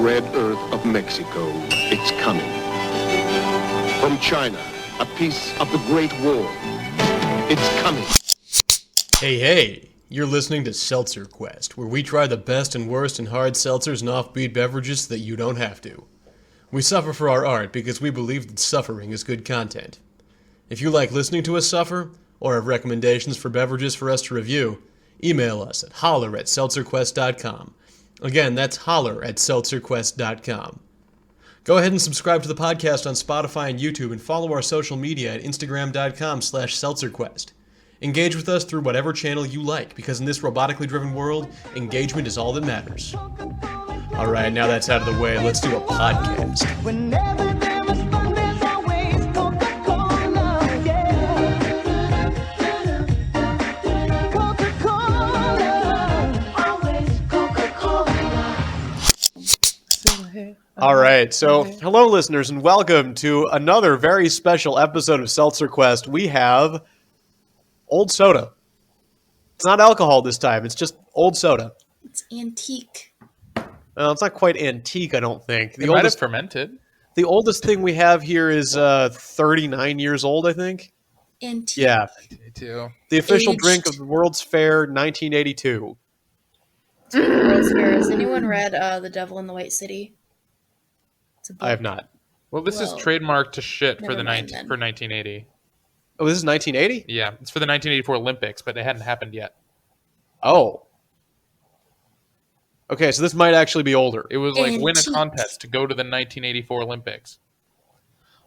red earth of Mexico, it's coming. From China, a piece of the Great War, it's coming. Hey, you're listening to Seltzerquest, where we try the best and worst in hard seltzers and offbeat beverages so that you don't have to. We suffer for our art because we believe that suffering is good content. If you like listening to us suffer, or have recommendations for beverages for us to review, email us at holler@seltzerquest.com. Again, that's holler@seltzerquest.com. Go ahead and subscribe to the podcast on Spotify and YouTube and follow our social media at instagram.com/seltzerquest. Engage with us through whatever channel you like, because in this robotically driven world, engagement is all that matters. Alright, now that's out of the way, let's do a podcast. Whenever there is fun, there's always coca-cola, yeah. Coca-cola, always coca-cola. Alright, so hello listeners and welcome to another very special episode of Seltzerquest. We have old soda. It's not alcohol this time, it's just old soda. It's antique. Well, it's not quite antique, I don't think. It might have fermented. The oldest thing we have here is 39 years old, I think. Antique. Yeah. Too. The official Aged. drink of the World's Fair 1982. World's Fair. Has anyone read The Devil in the White City? It's a book. I have not. Well, this is Well, trademarked to shit for never the mind then. for 1980. Oh, this is 1980? Yeah, it's for the 1984 Olympics, but they hadn't happened yet. Oh. Okay, so this might actually be older. It was like win a Antique. contest to go to the 1984 Olympics.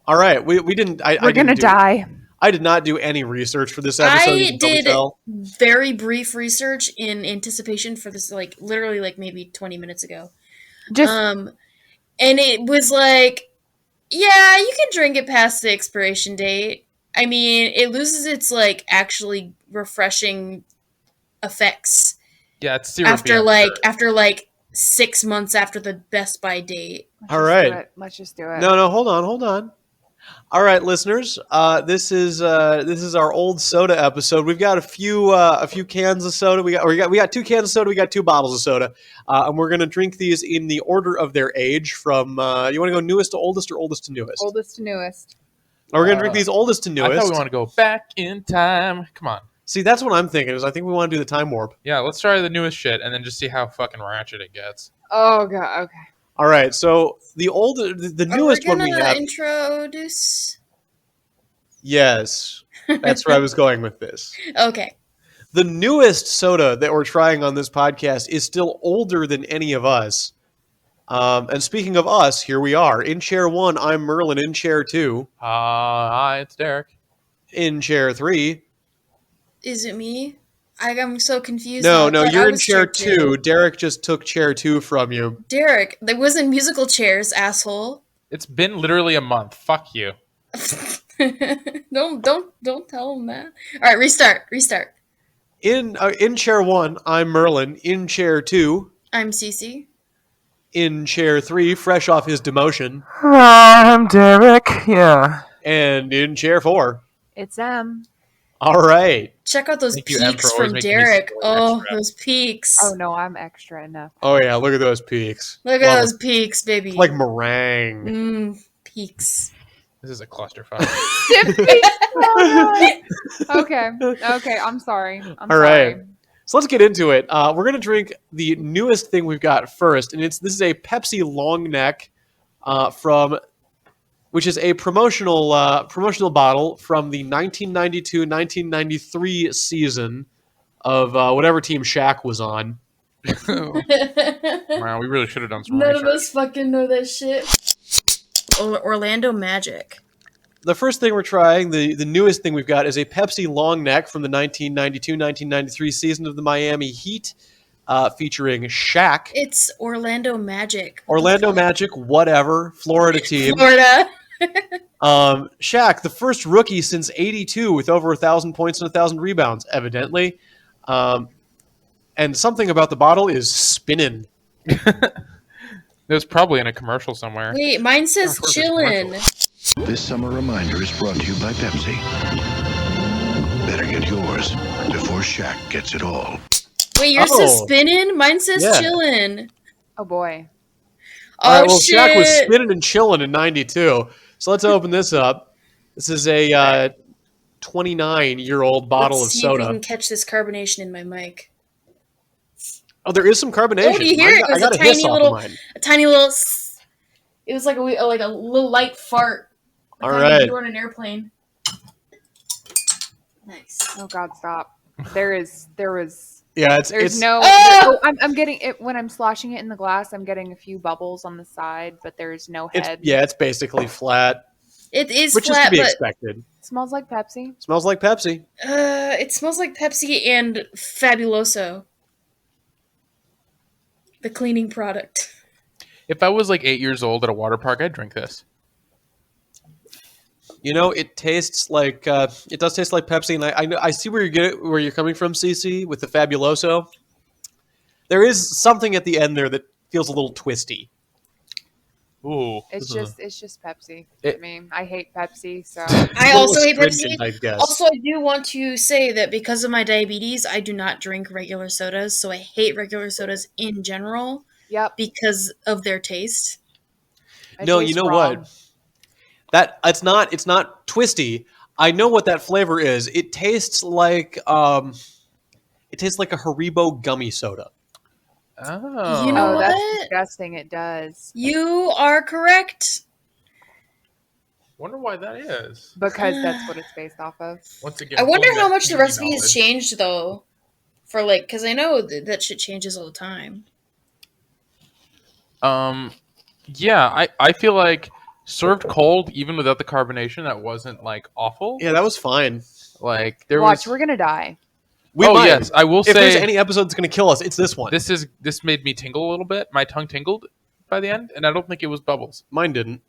All right, we didn't. We're gonna die. I did not do any research for this episode. I you can probably did tell. very brief research in anticipation for this, like literally like maybe 20 minutes ago. Just And it was like, yeah, you can drink it past the expiration date. I mean, it loses its like actually refreshing effects Yeah, it's syrup. after like 6 months after the Best Buy date. All right. Let's just do it. No, hold on. All right, listeners. This is our old soda episode. We've got a few cans of soda. We got 2 cans of soda. We got 2 bottles of soda, and we're gonna drink these in the order of their age. From you want to go newest to oldest or oldest to newest? Oldest to newest. We're gonna drink these oldest to newest. I thought we want to go back in time. Come on. See, that's what I'm thinking. I think we want to do the time warp. Yeah, let's try the newest shit and then just see how fucking ratchet it gets. Oh god. Okay. All right. So the newest one we have. Introduce. Yes, that's where I was going with this. Okay. The newest soda that we're trying on this podcast is still older than any of us. And speaking of us, here we are. In chair 1, I'm Merlin. In chair 2. Hi, it's Derek. In chair 3. Is it me? I'm so confused. No, now. I you're in was chair 2. Derek just took chair 2 from you. Derek, there wasn't musical chairs, asshole. It's been literally a month. Fuck you. Don't tell him that. All right, restart. In chair 1, I'm Merlin. In chair 2. I'm Cece. In chair 3, fresh off his demotion. I'm Derek. Yeah. And in chair 4. It's All right. Check out those Thank you, Em, for peaks always from making me Derek. feel Oh, extra. those peaks. Oh no, I'm extra enough. Oh, yeah, look at those peaks. Look at Love those it. peaks, baby. Like meringue. Peaks. This is a clusterfuck. Okay. I'm sorry. All right. So let's get into it. We're going to drink the newest thing we've got first, and this is a Pepsi Long Neck which is a promotional bottle from the 1992-1993 season of whatever team Shaq was on. Wow, we really should have done some None research. of us fucking know that shit. Orlando Magic. The first thing we're trying, the newest thing we've got, is a Pepsi Long Neck from the 1992-1993 season of the Miami Heat, featuring Shaq. It's Orlando Magic. Orlando Magic, whatever, Florida team. Florida. Shaq, the first rookie since '82 with over 1,000 points and 1,000 rebounds, evidently. And something about the bottle is spinning. It was probably in a commercial somewhere. Wait, mine says Of course it's chillin'. This summer reminder is brought to you by Pepsi. Better get yours before Shaq gets it all. Wait, yours says Oh. spinning? Mine says Yeah. chillin'. Oh boy. All Oh right, well, Shaq was shit! spinning and chilling in 92. So let's open this up. This is a 29-year-old bottle Let's of see if we soda. can catch this carbonation in my mic. Oh, there is some carbonation. Oh, do you hear it? It I was got a a hiss tiny off of little, mine. It was like a little light fart. All Kind of right. you on an airplane. Nice. Oh God, stop. There was. Yeah, There's it's no. Ah! Oh, I'm getting it when I'm sloshing it in the glass. I'm getting a few bubbles on the side, but there's no head. it's basically flat, It is which is to flat, be but expected. Smells like Pepsi. Smells like Pepsi. it smells like Pepsi and Fabuloso, the cleaning product. If I was like 8 years old at a water park, I'd drink this. You know, it tastes like it does taste like Pepsi, and I see where you're coming from, Cece, with the Fabuloso. There is something at the end there that feels a little twisty. Ooh. It's just Pepsi. It- I mean, I hate Pepsi, so I A little also hate Pepsi. astringent, I guess. Also, I do want to say that because of my diabetes, I do not drink regular sodas, so I hate regular sodas in general yep. because of their taste. it No, you tastes know wrong. what? That it's not twisty. I know what that flavor is. It tastes like a Haribo gummy soda. Oh. You know Oh, that's what? disgusting. It does You are correct. Wonder why that is. because that's what it's based off of. Once again, I wonder pulling how that much the TV recipe has knowledge. changed though. For like, because I know that shit changes all the time. Yeah, I feel like served cold, even without the carbonation, that wasn't like awful. Yeah, that was fine. Like there Watch, was. we're gonna die. We Oh might. yes, I will If there's say any episode that's going to kill us, it's this one. this made me tingle a little bit. My tongue tingled by the end, and I don't think it was bubbles. Mine didn't.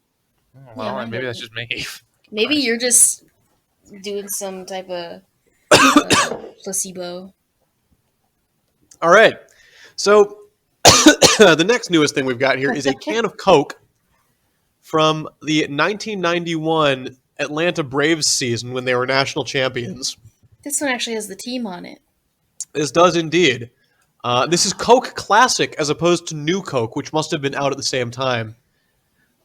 Oh, well, mine maybe that's didn't. just me. Maybe Nice. you're just doing some type of placebo. All right. So the next newest thing we've got here is a can of Coke from the 1991 Atlanta Braves season when they were national champions. This one actually has the team on it. This does indeed. This is Coke Classic as opposed to New Coke, which must have been out at the same time.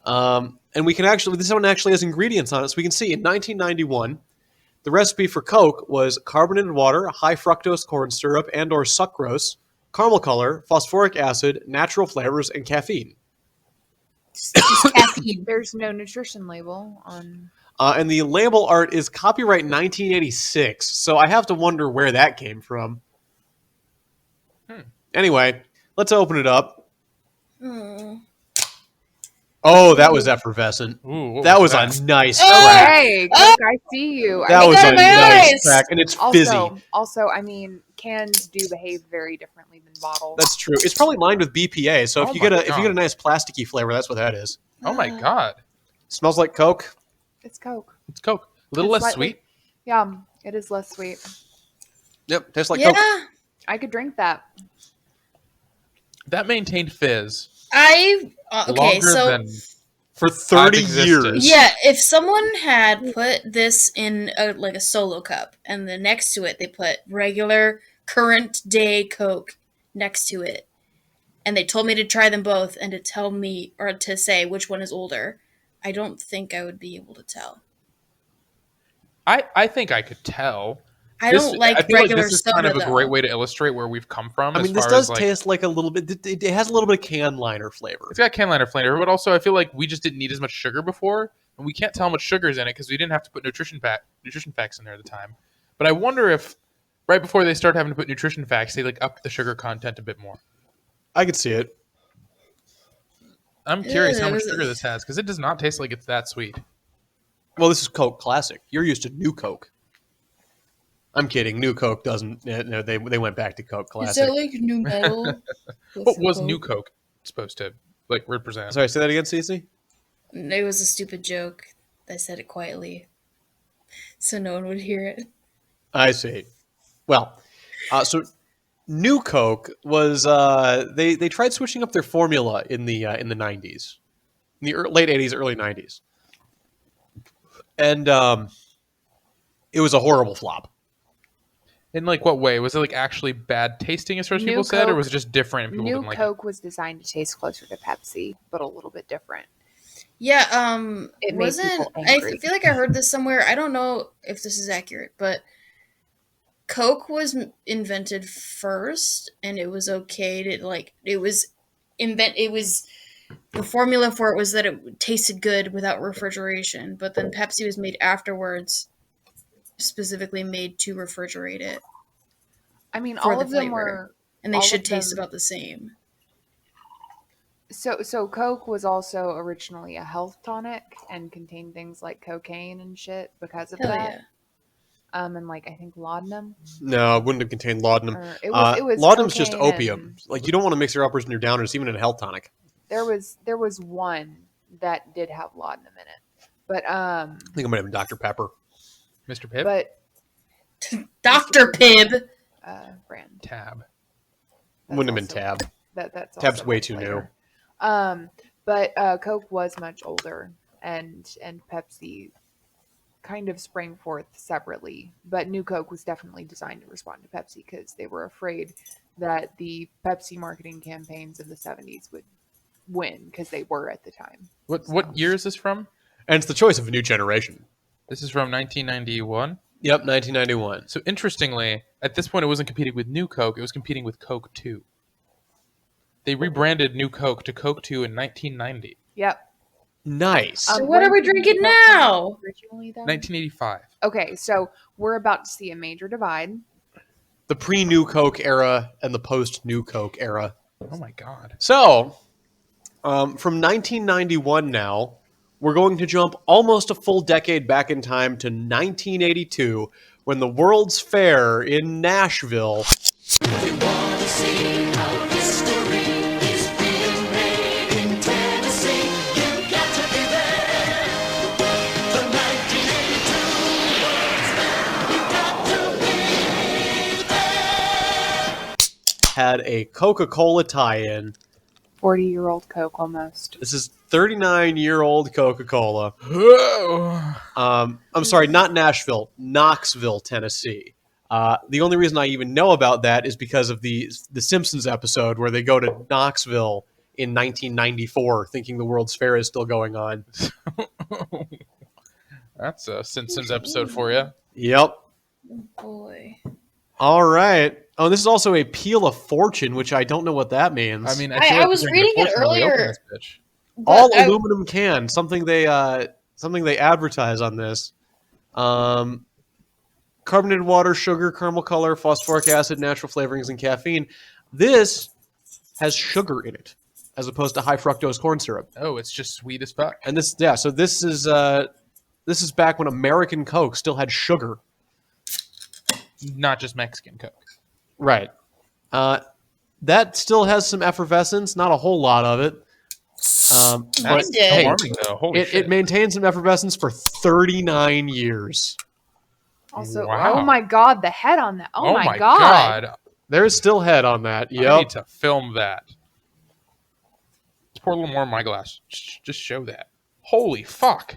And we can actually, this one actually has ingredients on it. So we can see in 1991, the recipe for Coke was carbonated water, high fructose corn syrup and or sucrose, caramel color, phosphoric acid, natural flavors, and caffeine. Just caffeine. There's no nutrition label on. And the label art is copyright 1986. So I have to wonder where that came from. Anyway, let's open it up. Hmm. Oh, that was effervescent. Ooh, what That was that? a nice Oh! crack. Hey, Coke, I see you. That I was got a my nice eyes. crack, and it's fizzy. Also, I mean, cans do behave very differently than bottles. That's true. It's probably lined with BPA. So Oh if you get my a God. nice plasticky flavor, that's what that is. Oh my god, Smells like Coke. It's Coke. it's Coke. A little It's less slightly- sweet. Yeah, it is less sweet. Yep, tastes like Yeah, Coke. I could drink that. That maintained fizz I okay. longer So than For 30 existed. years. yeah, if someone had put this in like a solo cup, and then next to it they put regular current day Coke next to it, and they told me to try them both and to tell me or to say which one is older, I don't think I would be able to tell. I think I could tell. I don't like I feel regular like this is soda kind of a though. great way to illustrate where we've come from. I as mean, this far does as, like, taste like a little bit. It has a little bit of can liner flavor. It's got can liner flavor, but also I feel like we just didn't need as much sugar before, and we can't tell how much sugar's in it because we didn't have to put nutrition facts in there at the time. But I wonder if right before they start having to put nutrition facts, they like upped the sugar content a bit more. I could see it. I'm curious how much Ew. sugar this has because it does not taste like it's that sweet. Well, this is Coke Classic. You're used to New Coke. I'm kidding. New Coke doesn't. No, they went back to Coke Is Classic. that like new metal? What was New Coke supposed to like represent? Sorry, say that again, Cece. It was a stupid joke. I said it quietly, so no one would hear it. I see. Well, so New Coke was they tried switching up their formula in the 90s, in the late 80s, early 90s, and it was a horrible flop. In like what way? Was it like actually bad tasting as far as New people said, or Coke- was it just different and people New didn't like Coke was designed to taste closer to Pepsi, but a little bit different. Yeah, It made people I angry. feel like I heard this somewhere. I don't know if this is accurate, but Coke was invented first, and it was okay to like it was the formula for it was that it tasted good without refrigeration, but then Pepsi was made afterwards, specifically made to refrigerate it I mean, for all the of them flavor, were. and they all should of taste them- about the same. So Coke was also originally a health tonic and contained things like cocaine and shit because of Hell that. yeah! And like I think laudanum. No, it wouldn't have contained laudanum. Or it was Laudanum's just cocaine opium. and- Like you don't want to mix your uppers and your downers, even in a health tonic. There was one that did have laudanum in it, but I think I might have been Dr. Pepper. Mr. Pibb? but Dr. Pibb. brand. Tab. That's Wouldn't have been also- Tab. That's Tab's also way a too flavor. But Coke was much older, and Pepsi kind of sprang forth separately. But New Coke was definitely designed to respond to Pepsi because they were afraid that the Pepsi marketing campaigns of the 70s would win because they were at the time. What year is this from? And it's the choice of a new generation. This is from 1991. Yep, 1991. So interestingly, at this point, it wasn't competing with New Coke; it was competing with Coke 2. They rebranded New Coke to Coke 2 in 1990. Yep. Nice. So what When are we did New drinking Coke come out now? Originally, though? 1985. Okay, so we're about to see a major divide. The pre-New Coke era and the post-New Coke era. Oh my god. So, from 1991 now, we're going to jump almost a full decade back in time to 1982 when the World's Fair in Nashville had a Coca-Cola tie-in. 40-year-old Coke almost. This is 39-year-old Coca-Cola. Whoa. I'm sorry, not Nashville, Knoxville, Tennessee. The only reason I even know about that is because of the Simpsons episode where they go to Knoxville in 1994 thinking the World's Fair is still going on. That's a Simpsons episode for you. Yep. Boy. All right. Oh, this is also a Peel of Fortune, which I don't know what that means. I mean, I feel like was we're reading gonna it fortunately open earlier. this bitch. all But I- aluminum can, something they advertise on this. Carbonated water, sugar, caramel color, phosphoric acid, natural flavorings, and caffeine. This has sugar in it, as opposed to high fructose corn syrup. Oh, it's just sweet as fuck. And this is back when American Coke still had sugar. Not just Mexican Coke. Right. That still has some effervescence, not a whole lot of it. But Mine did. hey, Alarming though. Holy it shit. maintained some effervescence for 39 years. Also, Wow. oh my god, the head on that. Oh, my god. god. There's still head on that. I Yep. need to film that. Let's pour a little more in my glass. Just show that. Holy fuck.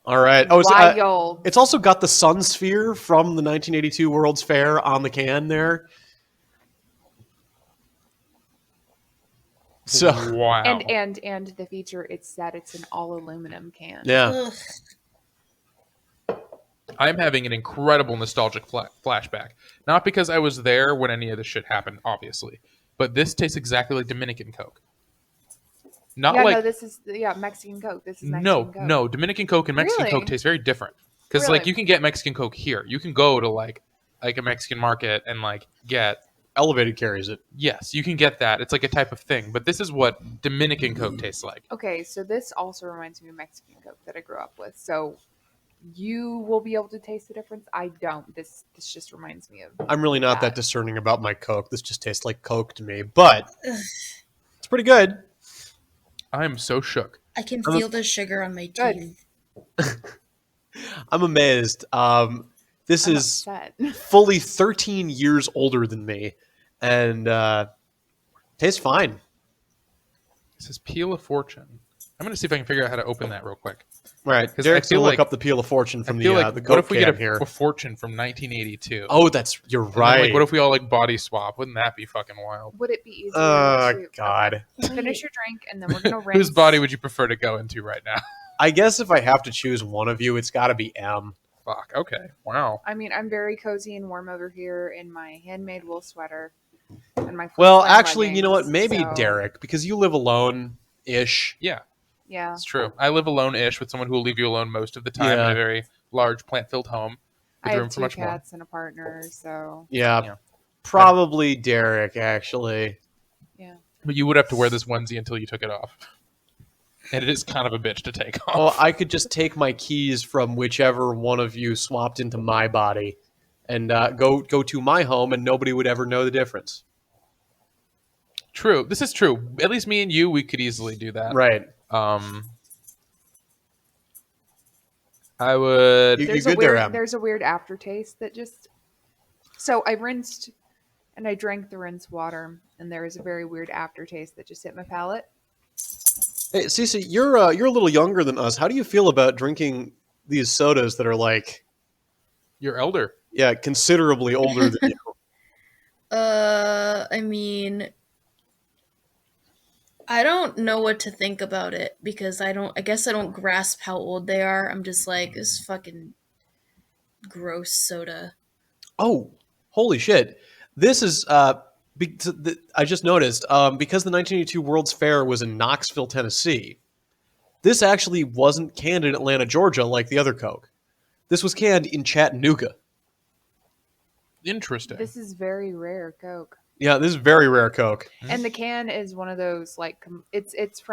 All right. Oh, Wild. it's also got the sun sphere from the 1982 World's Fair on the can there. So Wow. and the feature, it's that it's an all aluminum can. yeah. Ugh. I'm having an incredible nostalgic flashback. Not because I was there when any of this shit happened, obviously, but this tastes exactly like Dominican Coke. Not Yeah, like no, this is Mexican Coke. This is Mexican no, Coke. no. Dominican Coke and Mexican Really? Coke taste very different. Because Really? like you can get Mexican Coke here. You can go to like a Mexican market and like get Elevated carries it. yes, you can get that. It's like a type of thing. But this is what Dominican Coke tastes like. Okay, so this also reminds me of Mexican Coke that I grew up with. So you will be able to taste the difference. I don't. This just reminds me of. I'm really not that discerning about my Coke. This just tastes like Coke to me, but it's pretty good. I am so shook. I can feel the sugar on my Good. teeth. I'm amazed. This I'm is upset. fully 13 years older than me, and tastes fine. This is Peel of Fortune. I'm gonna see if I can figure out how to open that real quick. Right. 'Cause Derek's I feel gonna look like- up the Peel of Fortune from I feel like the what Coke if we get can here. a fortune from 1982? Oh, you're And then, right. like, what if we all like body swap? Wouldn't that be fucking wild? Would it be easier to God. okay, finish your drink and then we're gonna rinse? Whose body would you prefer to go into right now? I guess if I have to choose one of you, it's got to be M. Fuck. Okay. Wow. I mean, I'm very cozy and warm over here in my handmade wool sweater and my. Well, fleece-lined actually, you know what? leggings, Maybe so, Derek, because you live alone-ish. Yeah, Yeah. it's true. I live alone-ish with someone who will leave you alone most of the time Yeah. in a very large plant-filled home with I room have for 2 much more. cats and a partner, so Yeah, Yeah. probably Derek, actually. yeah. But you would have to wear this onesie until you took it off. And it is kind of a bitch to take off. Well, I could just take my keys from whichever one of you swapped into my body and go to my home, and nobody would ever know the difference. True. This is true. At least me and you, we could easily do that. Right. I would. You There's good a there, weird Em? there's a weird aftertaste that just. So I rinsed, and I drank the rinse water, and there is a very weird aftertaste that just hit my palate. Hey, Cece, you're a little younger than us. How do you feel about drinking these sodas that are like, You're elder. yeah, considerably older than you? I mean, I don't know what to think about it because I guess I don't grasp how old they are. I'm just like, this fucking gross soda. Oh, holy shit! This is I just noticed because the 1982 World's Fair was in Knoxville, Tennessee. This actually wasn't canned in Atlanta, Georgia, like the other Coke. This was canned in Chattanooga. Interesting. This is very rare Coke, Yeah, this is very rare Coke. and the can is one of those like it's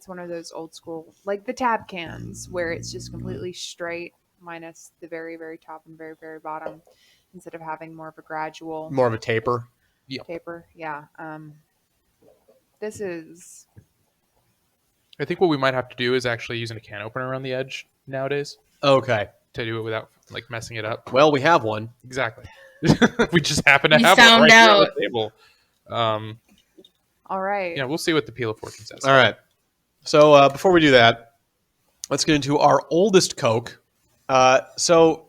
one of those old school like the tab cans where it's just completely straight minus the very very top and very very bottom instead of having more of a gradual More of a taper. taper. Yeah. This is I think what we might have to do is actually using a can opener around the edge nowadays Okay. to do it without like messing it up. Well, we have one. Exactly. We just happen to We have found one right here on out. the table. all right. Yeah, we'll see what the Peel of Fortune says. All right. So before we do that, let's get into our oldest Coke. So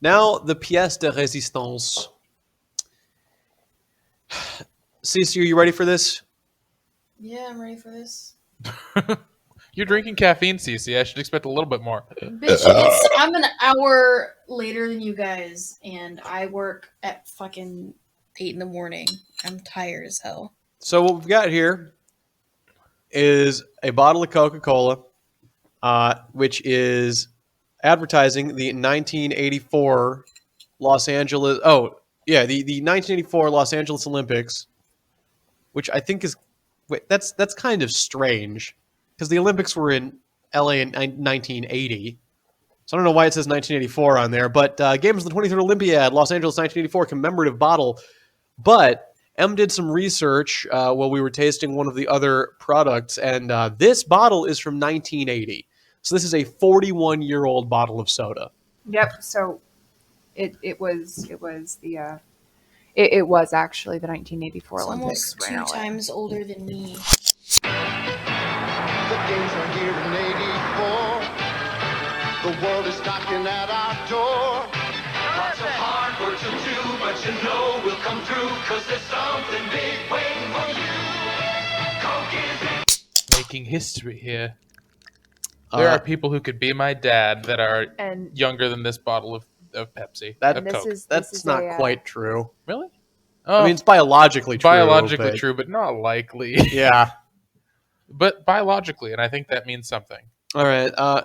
now the pièce de résistance. Cece, are you ready for this? Yeah, I'm ready for this. You're drinking caffeine, Cece. I should expect a little bit more. Bitch, I'm an hour later than you guys, and I work at fucking 8 in the morning. I'm tired as hell. So what we've got here is a bottle of Coca-Cola, which is advertising the 1984 Los Angeles. Oh, yeah, the 1984 Los Angeles Olympics, which I think is that's kind of strange because the Olympics were in LA in 1980. So I don't know why it says 1984 on there, but Games of the 23rd Olympiad, Los Angeles 1984 commemorative bottle. But Em did some research while we were tasting one of the other products, and this bottle is from 1980. So this is a 41-year-old bottle of soda. Yep. So it was actually the 1984 It's Olympics. almost 2 ran LA. times older than me. The games are here in 84. The world is knocking at our door. Lots of hard work to do, but you know we'll come through, 'cause there's something big waiting for you. Coke is it. Making history here. There are people who could be my dad that are And younger than this bottle of Pepsi. That- of this Coke. is That's this is not a, quite true. Really? I Oh, mean, it's biologically true. biologically but- true, but not likely. Yeah. But biologically, and I think that means something. All right. oh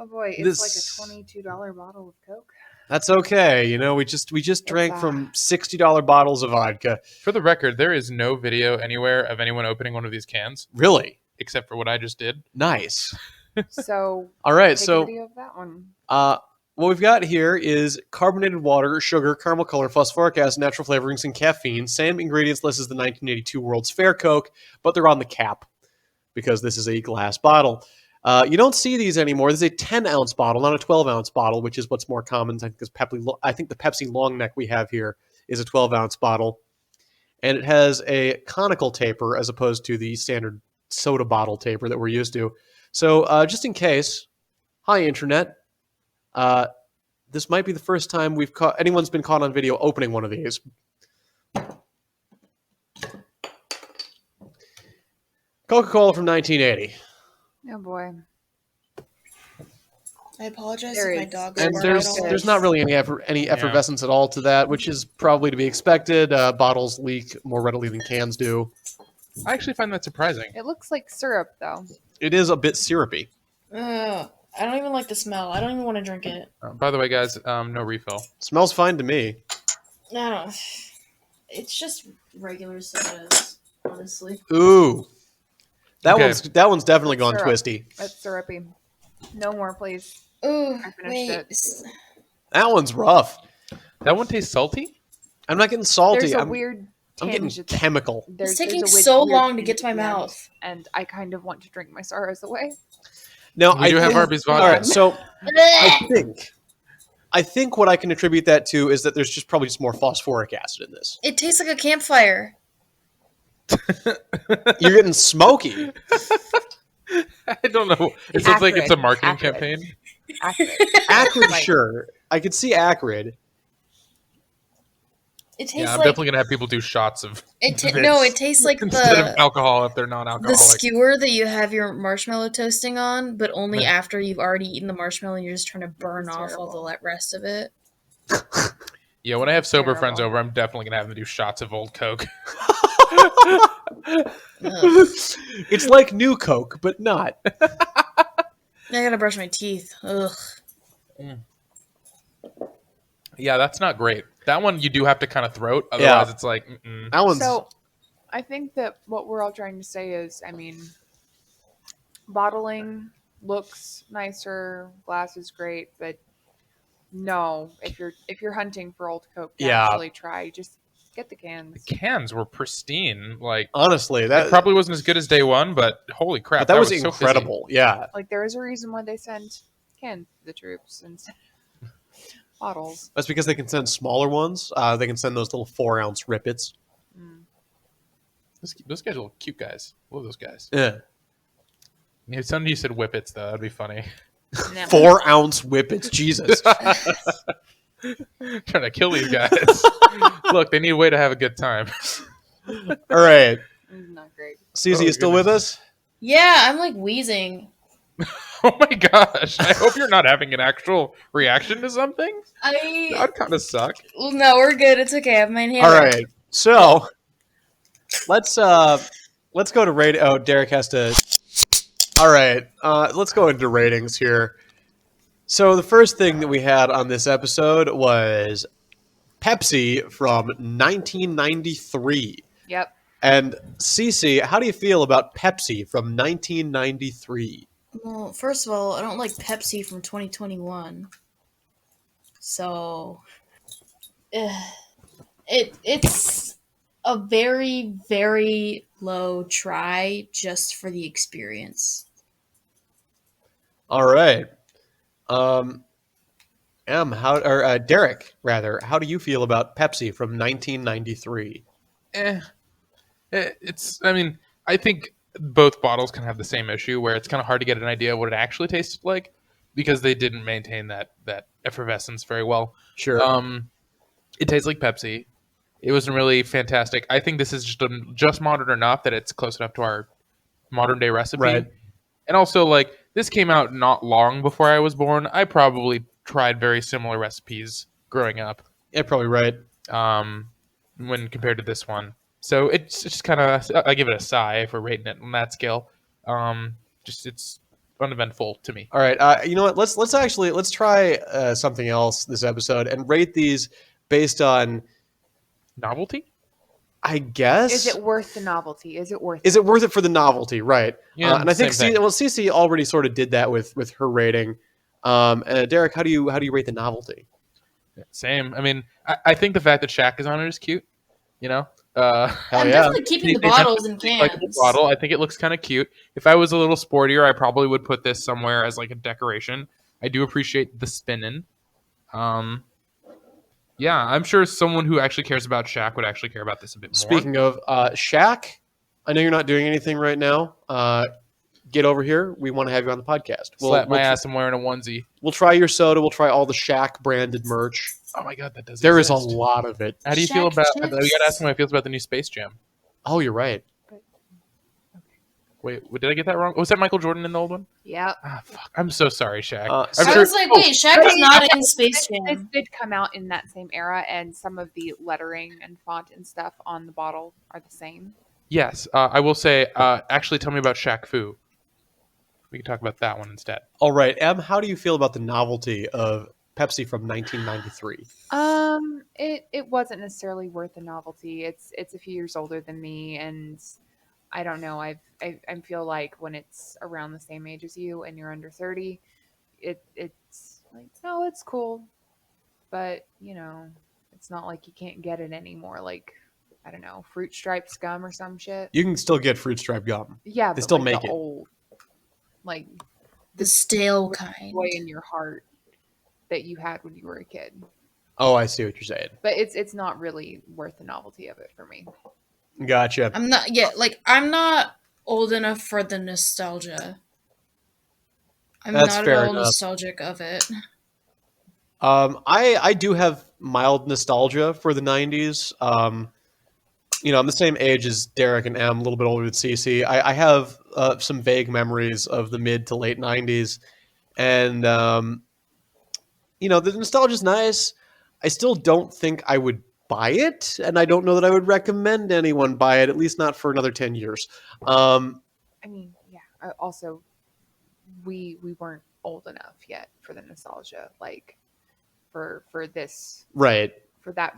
boy, it's this- like a $22 bottle of Coke. That's okay. You know, we just drank from $60 bottles of vodka. For the record, there is no video anywhere of anyone opening one of these cans, Really except for what I just did. nice. So All right. take a So video of that one. what we've got here is carbonated water, sugar, caramel color, phosphoric acid, natural flavorings, and caffeine. Same ingredients list as the 1982 World's Fair Coke, but they're on the cap because this is a glass bottle. You don't see these anymore. This is a 10-ounce bottle, not a 12-ounce bottle, which is what's more common. I think the Pepsi long neck we have here is a 12-ounce bottle, and it has a conical taper as opposed to the standard soda bottle taper that we're used to. So just in case, hi internet. This might be the first time anyone's been caught on video opening one of these. Coca-Cola from 1980. Oh boy. I apologize There if my is- dog. And Or there's not really any effervescence at all to that, which is probably to be expected. Bottles leak more readily than cans do. I actually find that surprising. It looks like syrup though. It is a bit syrupy. I don't even like the smell. I don't even want to drink it. By the way, guys, no refill. Smells fine to me. I don't. It's just regular sodas, honestly. Ooh, that Okay. one's definitely gone Syrup. twisty. That's syrupy. No more, please. Ooh, I finished wait. it. That one's rough. That one tastes salty. I'm not getting salty. There's a I'm weird getting tinge. at the- chemical. It's taking there's a so weird long to tinge get to my at the end, mouth. and I kind of want to drink my sorrows away. No, We do have Arby's vodka. All right, so I think what I can attribute that to is that there's just probably just more phosphoric acid in this. It tastes like a campfire. You're getting smoky. I don't know. It sounds like it's a Acrid. marketing Acrid. campaign. Acrid. Acrid, Like- sure. I could see acrid. It tastes Yeah, I'm like definitely gonna have people do shots of it. this No, it tastes like instead of the alcohol if they're the non-alcoholic. skewer that you have your marshmallow toasting on, but only Yeah. after you've already eaten the marshmallow and you're just trying to burn It's off all terrible. the rest of it. Yeah, when I have sober Terrible. friends over, I'm definitely gonna have them do shots of old Coke. Ugh. It's like new Coke, but not. I gotta brush my teeth. Ugh. Yeah, that's not great. That one you do have to kind of throat, otherwise it's like, That one's So, I think that what we're all trying to say is, I mean, bottling looks nicer, glass is great, but no, if you're hunting for old Coke, to Yeah. actually try, just get the cans. cans were pristine. Like honestly it that probably wasn't as good as day one, but holy crap, but that was so fizzy. incredible. Yeah. Like there is a reason why they send cans to the troops instead of bottles. That's because they can send smaller ones. They can send those little 4-ounce rippets. Those guys are little cute guys. Love those guys. Yeah. Yeah, some of you said whippets though. That'd be funny. No. 4-ounce whippets. Jesus. Trying to kill these guys. Look, they need a way to have a good time. All right. It's not great. Cece, Oh, you still with us? Yeah, I'm like wheezing. Oh my gosh! I hope you're not having an actual reaction to something. That I would kind of suck. well, no, we're good. It's okay. I have mine All handled. right. So let's go to rate. Oh, Derek has to. All right. Let's go into ratings here. So the first thing that we had on this episode was Pepsi from 1993. Yep. And Cece, how do you feel about Pepsi from 1993? Well, first of all, I don't like Pepsi from 2021. So, it's a very, very low try just for the experience. All right. Derek, rather, how do you feel about Pepsi from 1993? I mean, I think both bottles can have the same issue where it's kind of hard to get an idea of what it actually tasted like because they didn't maintain that effervescence very well. Sure. It tastes like Pepsi. It wasn't really fantastic. I think this is just modern enough that it's close enough to our modern day recipe. Right. And also, like, this came out not long before I was born. I probably tried very similar recipes growing up Yeah, probably right. when compared to this one. So it's just kind of, I give it a sigh if we're rating it on that scale. It's uneventful to me. All right. You know what? Let's try something else this episode and rate these based on, Novelty? I guess. Is it worth the novelty? Is it worth Is it worth it for the novelty? Right. Yeah, and I think same thing. Cece already sort of did that with her rating. Derek, how do you rate the novelty? Same. I mean, I think the fact that Shaq is on it is cute. You know? Hell I'm yeah. definitely keeping the They bottles and definitely like the cans. bottle. I think it looks kind of cute. If I was a little sportier, I probably would put this somewhere as like a decoration. I do appreciate the spinning. Yeah, I'm sure someone who actually cares about Shaq would actually care about this a bit more. Speaking of Shaq, I know you're not doing anything right now. Get over here. We want to have you on the podcast. Slap my ass. I'm wearing a onesie. We'll try your soda. We'll try all the Shaq branded merch. Oh my god, that does. There is exist. a lot of it. How do you feel Shaq about? chips. You gotta ask him how he feels about the new Space Jam. Oh, you're right. Wait, did I get that wrong? Was that Michael Jordan in the old one? Yep. Ah, fuck. I'm so sorry, Shaq. Uh, I'm I sure. was like, wait, Shaq is not in Space This Jam. did come out in that same era, and some of the lettering and font and stuff on the bottle are the same. Yes, I will say. Actually, tell me about Shaq Fu. We can talk about that one instead. All right, Em, how do you feel about the novelty of Pepsi from 1993? It wasn't necessarily worth the novelty. It's a few years older than me, and I don't know. I feel like when it's around the same age as you and you're under 30, it's like, no, it's cool, but it's not like you can't get it anymore. Like, I don't know, fruit striped gum or some shit. You can still get fruit stripe gum. Yeah, They but still like make the it. old, like The stale kind. joy in your heart that you had when you were a kid. Oh, I see what you're saying. But it's not really worth the novelty of it for me. Gotcha. I'm not old enough for the nostalgia. I'm That's not fair at all enough. nostalgic of it. I do have mild nostalgia for the 90s. I'm the same age as Derek and Em, a little bit older than Cece. I have some vague memories of the mid to late 90s. And, the nostalgia's nice. I still don't think I would buy it. And I don't know that I would recommend anyone buy it, at least not for another 10 years. I mean, yeah. Also, we weren't old enough yet for the nostalgia, like for this, Right. for that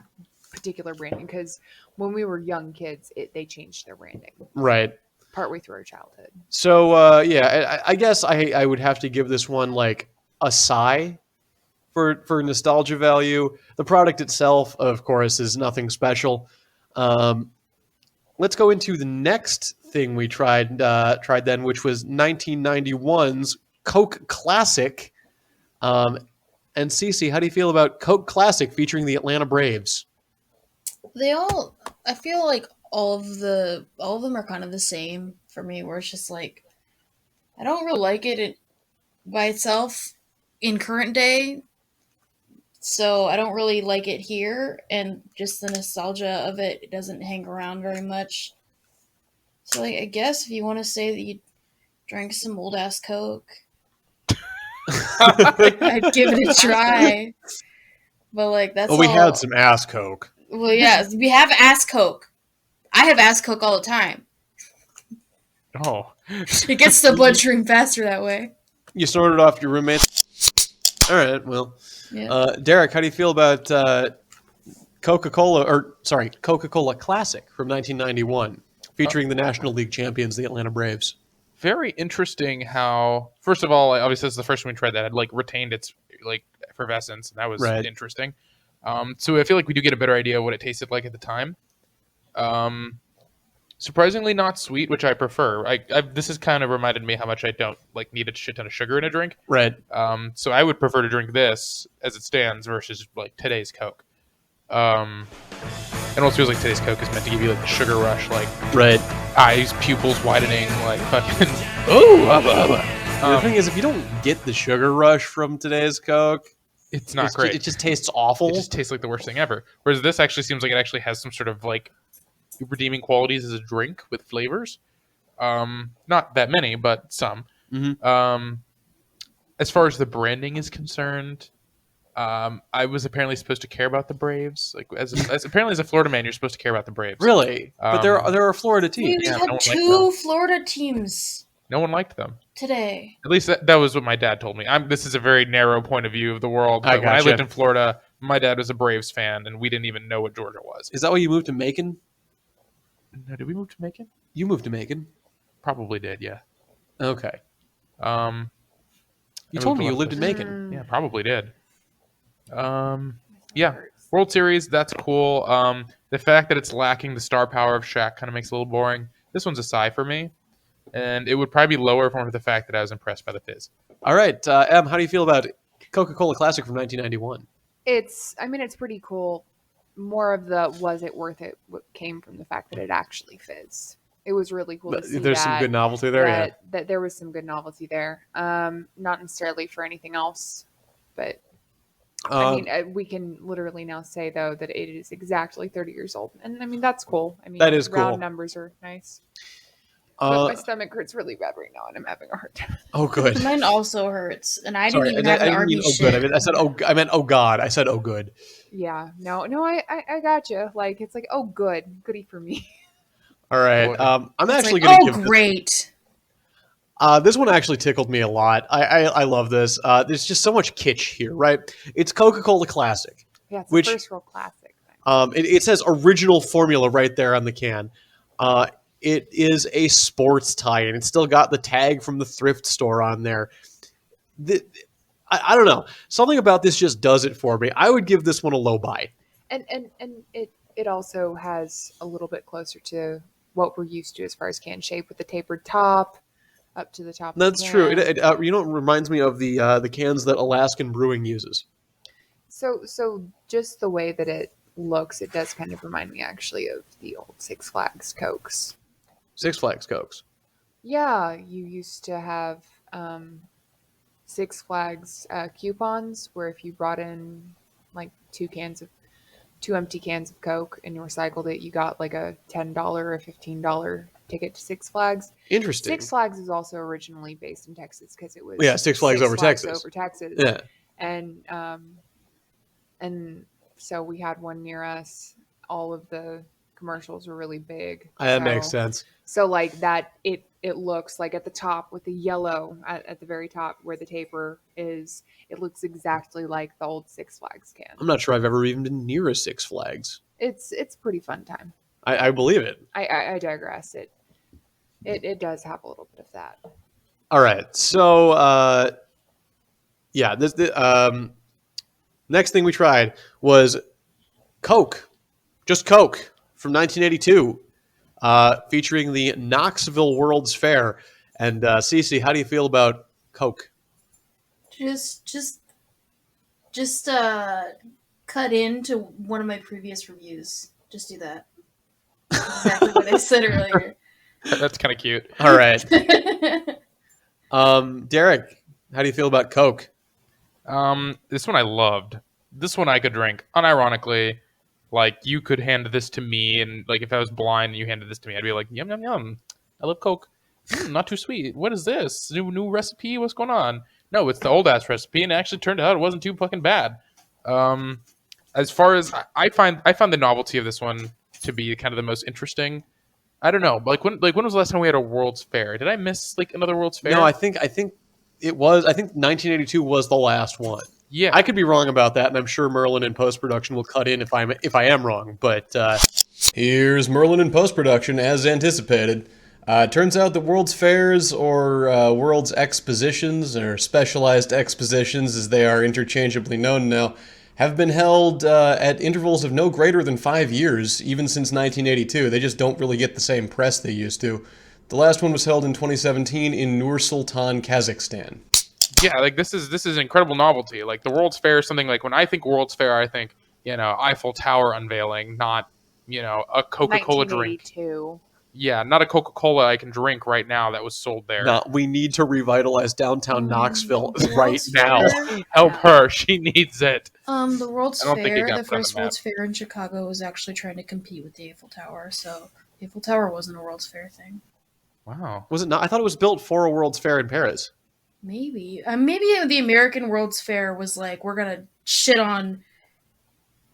particular branding. Because when we were young kids, they changed their branding Right. partway through our childhood. So, I guess I would have to give this one like a sigh for nostalgia value. The product itself, of course, is nothing special. Let's go into the next thing we tried then, which was 1991's Coke Classic. And Cece, how do you feel about Coke Classic featuring the Atlanta Braves? I feel like all of them are kind of the same for me, where it's just like, I don't really like it by itself in current day, so I don't really like it here, and just the nostalgia of it doesn't hang around very much. So I guess if you want to say that you drank some old ass Coke, I'd give it a try. But that's We all. had some ass Coke. Well, yeah, we have ass Coke. I have ass Coke all the time. Oh, It gets the bloodstream faster that way. You snorted off your roommates. All right, well, Yeah. Derek, how do you feel about Coca-Cola Classic from 1991, featuring the National League champions, the Atlanta Braves? very interesting. How first of all, obviously, this is the first time we tried that. Had retained its effervescence, and that was Right. interesting. So I feel like we do get a better idea of what it tasted like at the time. Surprisingly not sweet, which I prefer. This has kind of reminded me how much I don't need a shit ton of sugar in a drink. Right. So I would prefer to drink this as it stands versus today's Coke. It almost feels like today's Coke is meant to give you the sugar rush, Right. eyes, pupils widening, fucking. Ooh, The thing is, if you don't get the sugar rush from today's Coke, it's not great. It just tastes awful. It just tastes like the worst thing ever. Whereas this actually seems like it actually has some sort of redeeming qualities as a drink with flavors. Not that many, but some. Mm-hmm. As far as the branding is concerned, I was apparently supposed to care about the Braves. Apparently as a Florida man, you're supposed to care about the Braves. Really? But there are Florida teams. We Yeah, had no one liked two Florida teams No one liked them. today. At least that was what my dad told me. This is a very narrow point of view of the world. I But when I gotcha. lived in Florida, my dad was a Braves fan, and we didn't even know what Georgia was. Is that why you moved to Macon? No, did we move to Macon? You moved to Macon. Probably did, yeah. Okay. You You told me you lived in Macon. Yeah, probably did. Yeah, World Series, that's cool. The fact that it's lacking the star power of Shaq kind of makes it a little boring. This one's a sigh for me, and it would probably be lower if it weren't for the fact that I was impressed by the fizz. All right, Em, how do you feel about Coca-Cola Classic from 1991? It's pretty cool. More of the was it worth it what came from the fact that it actually fizzed. It was really cool to see There's some good novelty there, yeah. that there was some good novelty there. Not necessarily for anything else, but I mean, we can literally now say though that it is exactly 30 years old, and I mean that's cool. I mean, That is round cool. numbers are nice. But my stomach hurts really bad right now, and I'm having a hard time. Oh, good. Mine also hurts, and I Sorry, didn't even have an didn't mean Arby's oh good. shit. I meant oh god. I said oh good. Yeah, no, I got you. Like it's like, oh, goody for me. All right. Boy. I'm It's actually like, going to oh, give great. this one actually tickled me a lot. I love this. There's just so much kitsch here, right? It's Coca-Cola Classic. Yeah, it's Which- the first real classic thing. It says original formula right there on the can. It is a sports tie-in. It's still got the tag from the thrift store on there. I don't know. Something about this just does it for me. I would give this one a low buy. And it also has a little bit closer to what we're used to as far as can shape with the tapered top up to the top. That's of the true. can. It reminds me of the cans that Alaskan Brewing uses. So just the way that it looks, it does kind of remind me actually of the old Six Flags Cokes. Six Flags Cokes. Yeah, you used to have Six Flags coupons where if you brought in like two empty cans of Coke and you recycled it, you got like a $10 or $15 ticket to Six Flags. Interesting. Six Flags is also originally based in Texas because it was Six Flags over Texas. Over Texas. Yeah. And so we had one near us. All of the commercials were really big. That makes sense. So like that, it looks like at the top with the yellow at the very top where the taper is, it looks exactly like the old Six Flags can. I'm not sure I've ever even been near a Six Flags. It's pretty fun time. I believe it. I digress. It does have a little bit of that. All right. So, next thing we tried was Coke. Just Coke from 1982, featuring the Knoxville World's Fair. And Cece, how do you feel about Coke? Just cut into one of my previous reviews. Just do that. Exactly what I said earlier. That's kind of cute. All right. Derek, how do you feel about Coke? This one I loved. This one I could drink unironically. Like you could hand this to me, and like if I was blind and you handed this to me, I'd be like, yum yum yum. I love Coke. Not too sweet. What is this? New recipe? What's going on? No, it's the old ass recipe, and it actually turned out it wasn't too fucking bad. As far as I found the novelty of this one to be kind of the most interesting. I don't know. Like when was the last time we had a World's Fair? Did I miss like another World's Fair? No, I think it was. I think 1982 was the last one. Yeah, I could be wrong about that, and I'm sure Merlin in post-production will cut in if I am wrong. But here's Merlin in post-production as anticipated. Turns out that World's Fairs or World's Expositions or Specialized Expositions, as they are interchangeably known now, have been held at intervals of no greater than 5 years, even since 1982. They just don't really get the same press they used to. The last one was held in 2017 in Nur-Sultan, Kazakhstan. Yeah, like this is incredible novelty. Like the World's Fair is something like when I think World's Fair, I think Eiffel Tower unveiling, not a Coca-Cola drink. 1982. Yeah, not a Coca-Cola I can drink right now that was sold there. No, we need to revitalize downtown Knoxville right World's now. Fair. Help her, she needs it. The World's I don't think it Fair, got the put on the first map. World's Fair in Chicago was actually trying to compete with the Eiffel Tower, so the Eiffel Tower wasn't a World's Fair thing. Wow. Was it not? I thought it was built for a World's Fair in Paris. Maybe the American World's Fair was like, we're gonna shit on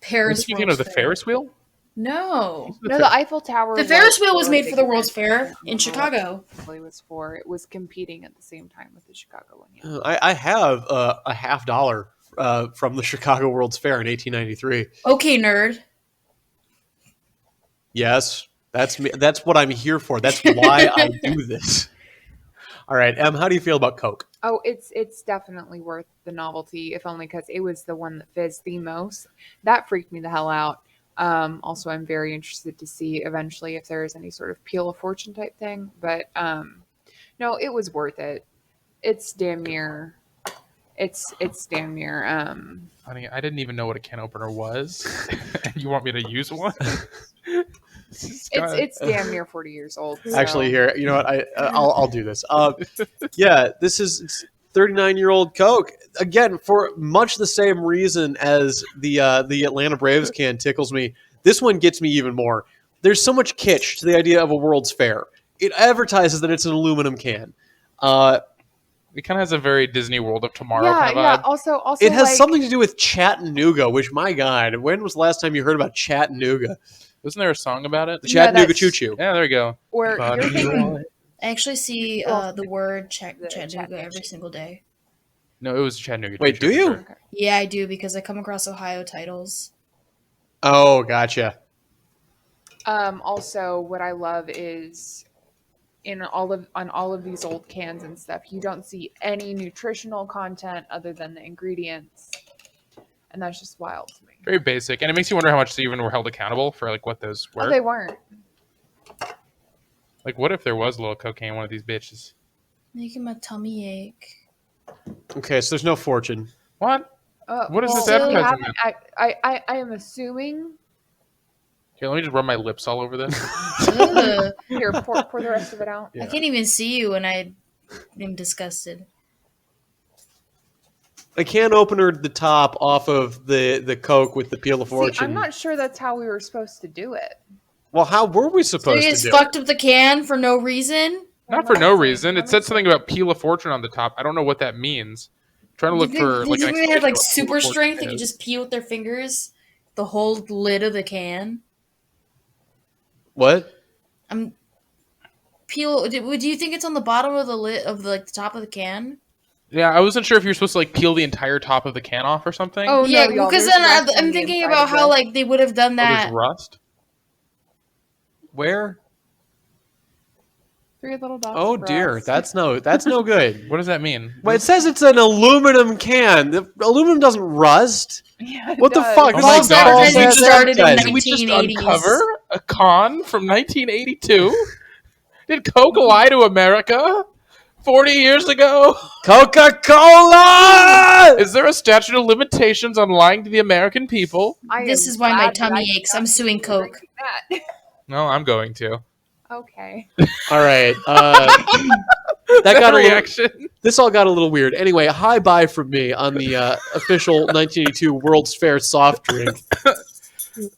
Paris. Speaking World's of the Fair. Ferris wheel, No, No, the Eiffel Tower. the Ferris wheel was made the for the World's convention Fair center. in Chicago. It was for. It was competing at the same time with the Chicago one. Yeah. I have a $50 from the Chicago World's Fair in 1893. Okay, nerd. Yes, that's me. That's what I'm here for. That's why I do this. All right, Em, how do you feel about Coke? Oh, it's definitely worth the novelty, if only because it was the one that fizzed the most. That freaked me the hell out. Also, I'm very interested to see eventually if there is any sort of Peel of Fortune type thing. But no, it was worth it. It's damn near. It's damn near. honey, I didn't even know what a can opener was. And you want me to use one? It's damn near 40 years old. So. Actually, here, you know what? I'll do this. Yeah, this is 39-year-old Coke. Again, for much the same reason as the Atlanta Braves can tickles me. This one gets me even more. There's so much kitsch to the idea of a World's Fair. It advertises that it's an aluminum can. It kind of has a very Disney World of Tomorrow Yeah, kind of yeah. vibe. Also, It has like, something to do with Chattanooga, which, my God, when was the last time you heard about Chattanooga? Wasn't there a song about it? The Chattanooga that's- Choo Choo. Yeah, there we go. Or you're thinking, I actually see Well, the word the Chattanooga Chattanooga. every single day. No, it was Chattanooga. Wait, Choo Choo do you? for sure. Yeah, I do because I come across Ohio titles. Oh, gotcha. also, what I love is on all of these old cans and stuff, you don't see any nutritional content other than the ingredients, and that's just wild to me. Very basic, and it makes you wonder how much they even were held accountable for, like, what those were. Oh, they weren't. Like, what if there was a little cocaine in one of these bitches? Making my tummy ache. Okay, so there's no fortune. What? What is this well, we advertisement? haven't- I am assuming. Here, let me just rub my lips all over this. Ugh. Here, pour the rest of it out. I can't even see you when I am disgusted. I can't opener the top off of the Coke with the peel of See, fortune. I'm not sure that's how we were supposed to do it. Well, how were we So supposed you to just do fucked up the can for no reason? Not for no reason. It said something about peel of fortune on the top. I don't know what that means. I'm trying to look for like Did an you have like explanation of what super peel of fortune strength that you is. just peel with their fingers the whole lid of the can? What? Peel. Do you think it's on the bottom of the lid of the top of the can? Yeah, I wasn't sure if you're supposed to like peel the entire top of the can off or something. Oh Yeah, no, y'all, because there's then rust on I'm the thinking inside about of how this. like they would have done Oh, there's that. rust. Where? 3 little dots. Oh of dear, rust. that's no good. What does that mean? Well, it says it's an aluminum can. The aluminum doesn't rust. Yeah, it What the does. fuck? Oh my False God, advertising we just started in Did we just 1980s. uncover a con from 1982? Did Coke lie to America 40 years ago? Coca-Cola! Is there a statute of limitations on lying to the American people? This am is why my glad that tummy I aches. I'm stopped suing Coke. drinking that. No, I'm going to. Okay. All right. That got a little, reaction. this all got a little weird. Anyway, hi bye from me on the official 1982 World's Fair soft drink.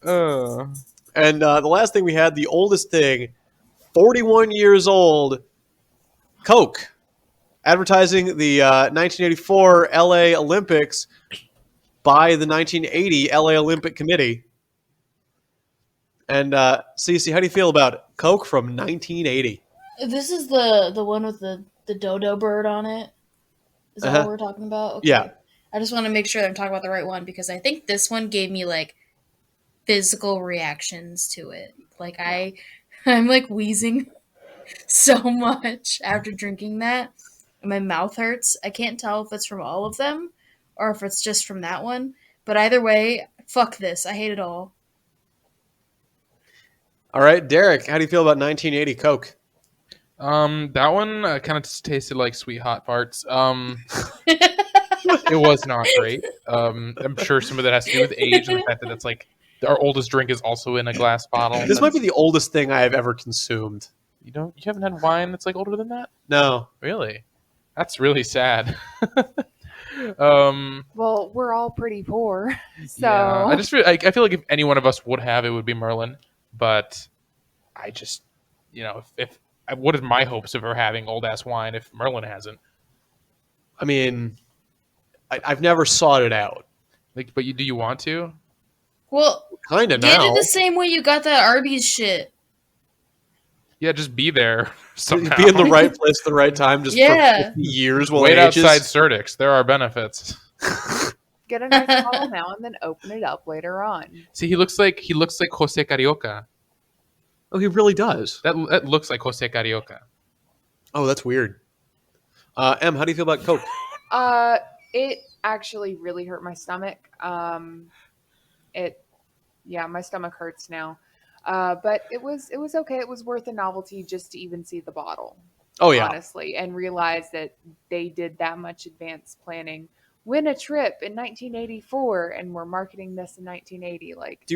And the last thing we had, the oldest thing, 41 years old, Coke, advertising the 1984 LA Olympics by the 1980 LA Olympic Committee. And Cece, how do you feel about Coke from 1980? This is the one with the dodo bird on it. Is that what we're talking about? Okay. Yeah. I just want to make sure that I'm talking about the right one because I think this one gave me like physical reactions to it. Like I'm like wheezing so much after drinking that. And my mouth hurts. I can't tell if it's from all of them or if it's just from that one. But either way, fuck this. I hate it all. All right, Derek, how do you feel about 1980 Coke? That one kind of tasted like sweet hot farts. It was not great. I'm sure some of that has to do with age and the fact that it's like our oldest drink is also in a glass bottle. This might be the oldest thing I have ever consumed. You haven't had wine that's like older than that? No. Really? That's really sad. Well, we're all pretty poor, so Yeah, I feel like if any one of us would have, it would be Merlin. But I just, if what is my hopes of her having old ass wine if Merlin hasn't? I mean, I've never sought it out. Like, but do you want to? Well, Kind of get now. it the same way you got that Arby's shit. Yeah, just be there somehow. Be in the right place at the right time just Yeah. for 50 years while Wait it ages. outside Surdix. There are benefits. get a nice bottle now and then open it up later on. See, he looks like Jose Carioca. Oh, he really does. That looks like Jose Carioca. Oh, that's weird. Em, how do you feel about Coke? It actually really hurt my stomach. My stomach hurts now. But it was okay. It was worth the novelty just to even see the bottle. Oh, yeah. Honestly, and realize that they did that much advanced planning. Win a trip in 1984, and we're marketing this in 1980. Like, Do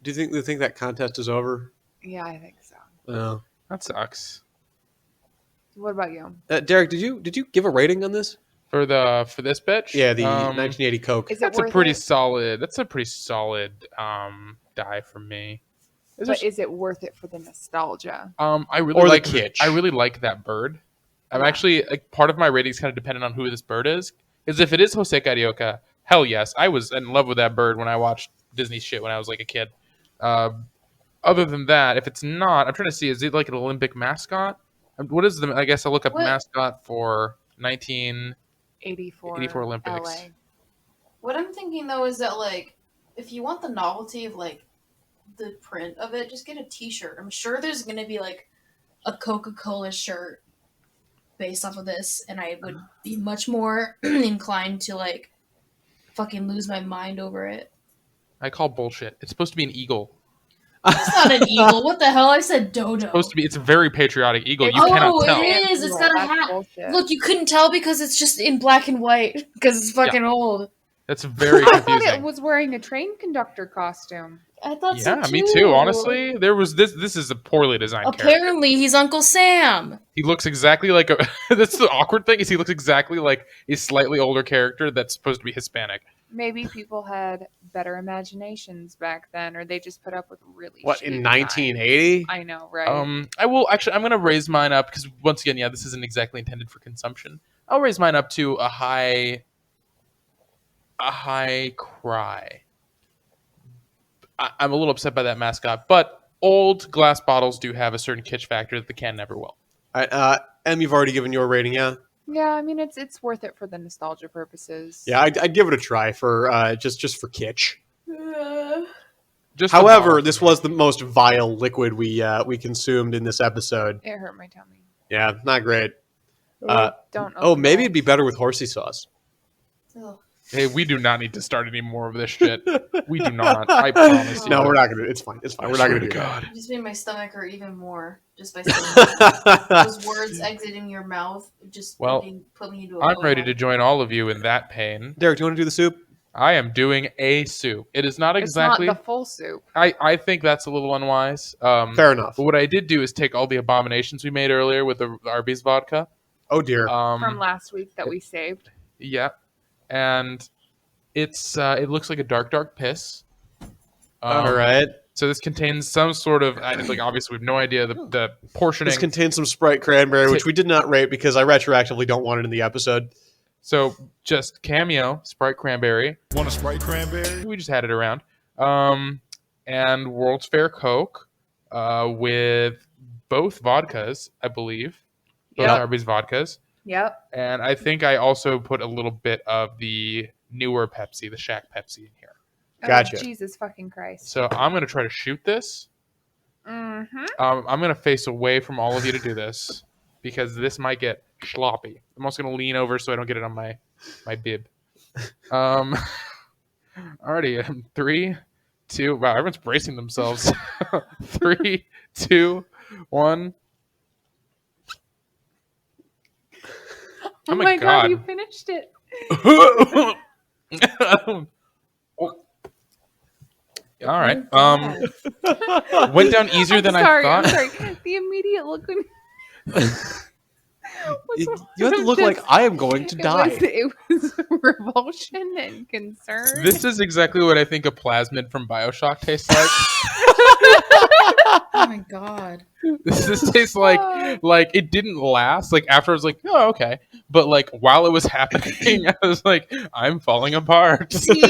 you think that contest is over? Yeah, I think so. Oh. That sucks. What about you? Derek, did you give a rating on this? For this bitch? Yeah, the 1980 Coke. Is it That's a worth pretty it? solid. That's a pretty solid die for me. But is it worth it for the nostalgia? I really Or the like kitsch. I really like that bird. I'm Yeah. actually like part of my rating is kind of dependent on who this bird is. Because if it is Jose Carioca, hell yes, I was in love with that bird when I watched Disney shit when I was like a kid. Other than that, if it's not, I'm trying to see, is it like an Olympic mascot? What is the? I guess I'll look up What? mascot for 1984 84 Olympics. LA. What I'm thinking though is that like, if you want the novelty of like the print of it, just get a T-shirt. I'm sure there's gonna be like a Coca-Cola shirt based off of this, and I would be much more inclined to like fucking lose my mind over it. I call bullshit. It's supposed to be an eagle. It's not an eagle. What the hell? I said dodo. It's supposed to be. It's a very patriotic eagle. You Oh, cannot tell. it is. It's got a That's hat. bullshit. Look, you couldn't tell because it's just in black and white because it's fucking old. That's very I thought confusing. it was wearing a train conductor costume. I thought so Yeah, too. me too. Honestly, there was this. This is a poorly designed character. Apparently, he's Uncle Sam. He looks exactly like a. That's the awkward thing is he looks exactly like a slightly older character that's supposed to be Hispanic. Maybe people had better imaginations back then, or they just put up with really. What, shitty in design. 1980? I know, right? I will actually. I'm gonna raise mine up because once again, yeah, this isn't exactly intended for consumption. I'll raise mine up to a high cry. I'm a little upset by that mascot, but old glass bottles do have a certain kitsch factor that the can never will. Em, you've already given your rating, yeah? Yeah, I mean it's worth it for the nostalgia purposes. Yeah, I'd give it a try for just for kitsch. Just the However, bottle this for me. was the most vile liquid we consumed in this episode. It hurt my tummy. Yeah, not great. Don't. Oh, open maybe that. it'd be better with horsey sauce. Ugh. Hey, we do not need to start any more of this shit. We do not. I promise you. No, we're not gonna. It's fine. It's fine. We're not gonna do that. You just made my stomach hurt even more just by saying those words exiting your mouth. Just Well, put me into a I'm ready coma. to join all of you in that pain. Derek, do you want to do the soup? I am doing a soup. It is not It's exactly. not the full soup. I think that's a little unwise. Fair enough. But what I did do is take all the abominations we made earlier with the Arby's vodka. Oh dear. From last week that we saved. Yeah, and it's it looks like a dark piss. All right. So this contains some sort of like obviously we have no idea the portioning. This contains some Sprite cranberry, which we did not rate because I retroactively don't want it in the episode. So just Cameo, Sprite Cranberry. Want a Sprite cranberry? We just had it around. And World's Fair Coke with both vodkas, I believe. Both Yep. Arby's vodkas. Yep. And I think I also put a little bit of the newer Pepsi, the Shack Pepsi in here. Gotcha. Oh, Jesus fucking Christ. So I'm going to try to shoot this. Mm-hmm. I'm going to face away from all of you to do this because this might get sloppy. I'm also going to lean over so I don't get it on my bib. Alrighty, 3, 2. Wow, everyone's bracing themselves. 3, 2, 1. Oh my my god, God. you finished it. All right. Went down easier than I'm I thought. sorry. The immediate look when You have to look like I am going to die. It was revulsion and concern. This is exactly what I think a plasmid from BioShock tastes like. Oh my god. This tastes like it didn't last. Like after I was like, oh okay, but like while it was happening, I was like, I'm falling apart. See,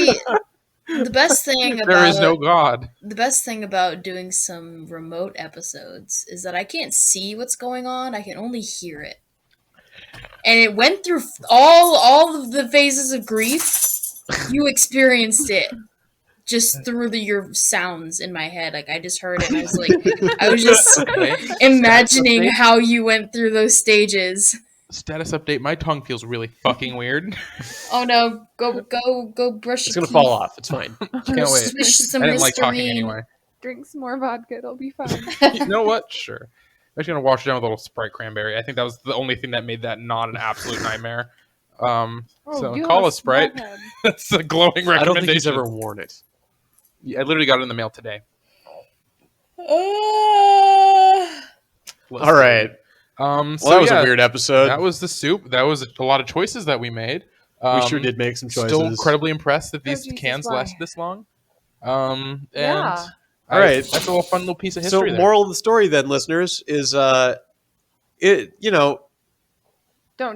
the best thing about There is no God. the best thing about doing some remote episodes is that I can't see what's going on. I can only hear it. And it went through all of the phases of grief. You experienced it just through your sounds in my head. Like I just heard it and I was just imagining how you went through those stages. Status update. My tongue feels really fucking weird. Oh no, go brush It's your gonna fall teeth. off. It's fine. Can't wait. Swish some I didn't like talking Listerine. anyway. Drink some more vodka, it'll be fine. You know what? Sure. I'm just gonna wash it down with a little Sprite cranberry. I think that was the only thing that made that not an absolute nightmare. So you call have a Sprite. small head. That's a glowing recommendation. I don't think he's ever worn it. Yeah, I literally got it in the mail today. All right. So Well, that was yeah, a weird episode. That was the soup. That was a lot of choices that we made. We sure did make some choices. Still incredibly impressed that these Jesus, cans why? lasted this long. And Yeah. All right. that's a little fun little piece of So, history. moral of the story, then, listeners, is Don't do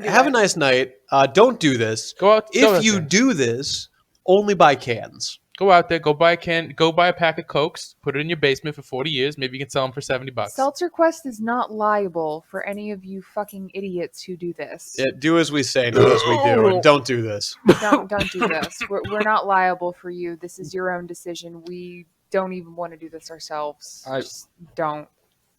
have it. a nice night. Don't do this. Go out. If you do this, only buy cans. Go out there, go buy a pack of Cokes, put it in your basement for 40 years. Maybe you can sell them for $70. Seltzerquest is not liable for any of you fucking idiots who do this. Yeah, do as we say, not as we do, and don't do this. Don't do this. We're not liable for you. This is your own decision. We don't even want to do this ourselves. Just don't.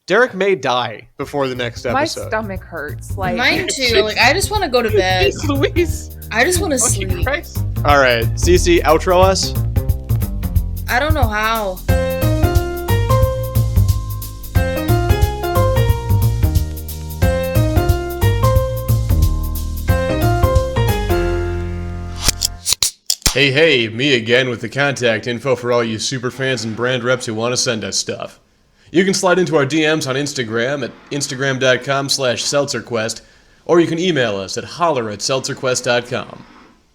Derek may die before the next My episode. stomach hurts. Like Mine too. Like, I just want to go to bed. Jeez Louise. I just want to Fucking sleep. Christ. All right, Cece, outro us. I don't know how. Hey, me again with the contact info for all you super fans and brand reps who want to send us stuff. You can slide into our DMs on Instagram at instagram.com/seltzerquest, or you can email us at holler@seltzerquest.com.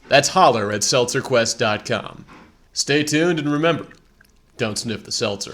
That's holler@seltzerquest.com. Stay tuned and remember, don't sniff the seltzer.